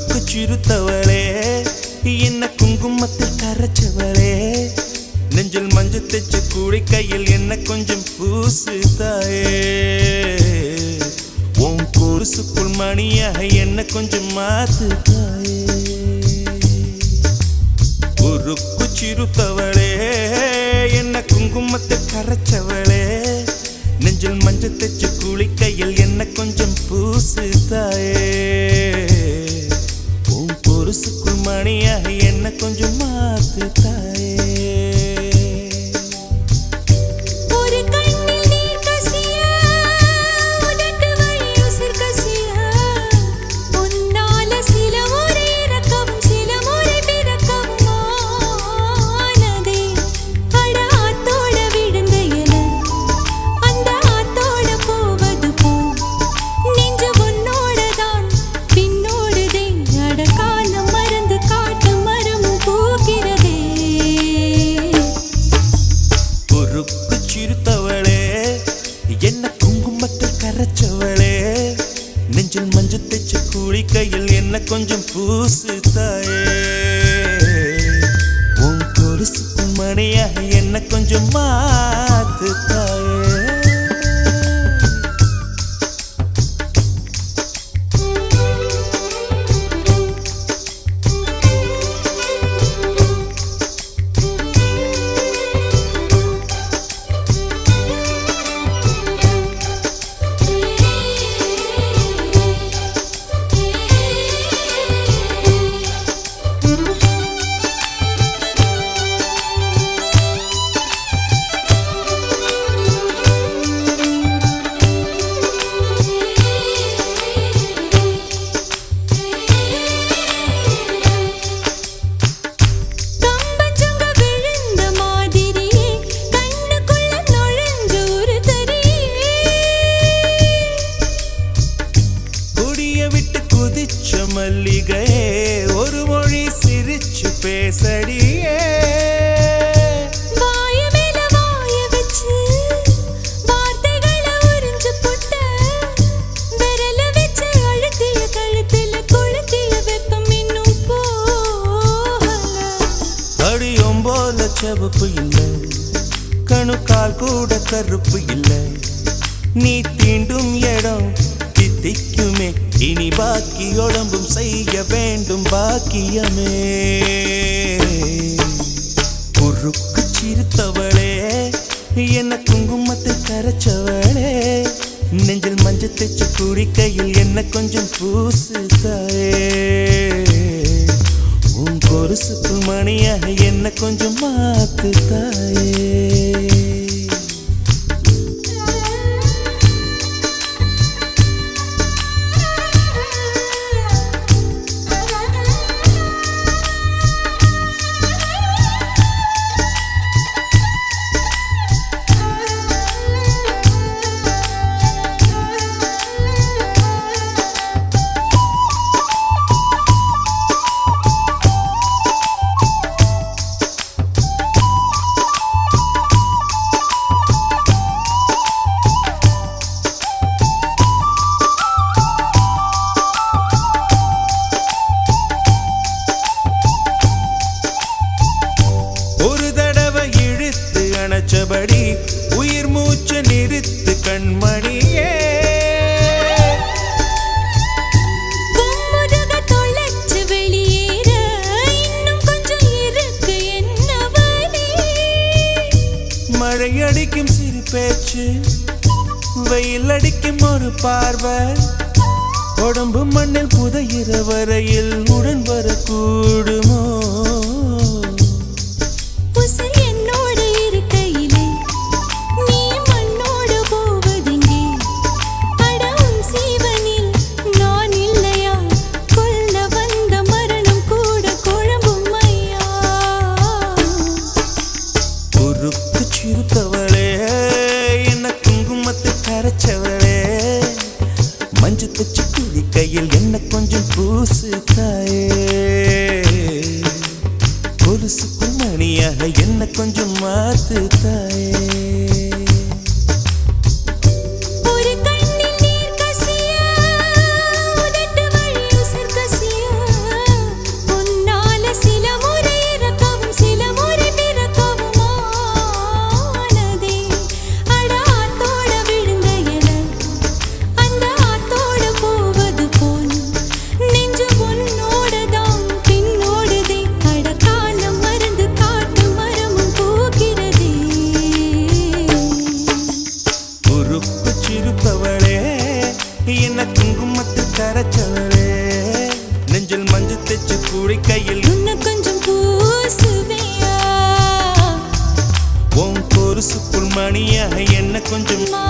சிறுத்தவளே என்ன குங்குமத்தில் கரைச்சவளே நெஞ்சில் மஞ்சள் தைச்ச கூடை கையில் என்ன கொஞ்சம் பூசு தாயே உன் கொலுசுக்குள் மணியாக என்ன கொஞ்சம் மாத்து தாயே உருக்கு சிறுத்தவளே என்ன குங்குமத்தில் கரைச்சவளே நெஞ்சில் மஞ்சள் தைச்ச கூடை கையில் என்ன கொஞ்சம் பூசு தாயே கொலுசுக்குள் மணியாக என்ன கொஞ்சம் மாத்து தாயே நெஞ்சில் மஞ்சள் தைச்ச கூலி கையில் என்ன கொஞ்சம் பூசு தாயே உன் கொலுசுக்குள் மணியாக என்ன கொஞ்சம் மாத்து தாயே மல்லிகை ஒரு மொழி சிரிச்சு பேசடியே வாய மேல வாய வச்சு வார்த்தைகளை உறிஞ்சு புட்ட விரல வச்சு அழுத்திய கழுத்துல கொளுத்திய வெப்பம் இன்னும் போகல அடியும் போல செவப்பு இல்லை கணுக்கால் கூட கருப்பு இல்லை நீ தீண்டும் இடம் தித்திக்குமே இனி பாக்கி உடம்பும் செய்ய வேண்டும் பாக்கியமே குறுக்கு சிறுத்தவளே என்ன குங்குமத்தை கரைச்சவளே நெஞ்சில் மஞ்சள் தைச்ச கூடி கையில் என்ன கொஞ்சம் பூசு தாயே உன் கொலுசுக்குள் மணியாக என்ன கொஞ்சம் மாத்து தாயே அணைச்சபடி உயிர் மூச்சு நிறுத்து கண்மணியே கும்முருக தொலைச்சு வெளியேற இன்னும் கொஞ்சம் இருக்கு என்ன வழி மழை அடிக்கும் சிறு பேச்சு வெயில் அடிக்கும் ஒரு பார்வை உடம்பு மண்ணில் புதையிற வரையில் உடன் வரக்கூடுமோ சிறுத்தவளே என்ன குங்குமத்தை கரைச்சவளே மஞ்சள் தைச்ச கூலி கையில் என்ன கொஞ்சம் பூசு தாயே கொலுசுக்குள் மணியாக என்ன கொஞ்சம் மாத்து தாயே ஒரு கண்ணில் நீர் கசிய உதட்டு வழி உசர் கசிய பஞ்சு தைச்சு குழிக்கையில் உன்னை கொஞ்சம் பூசுவியா உன் பொருசுக்குள் மணியாக என்ன கொஞ்சம் மா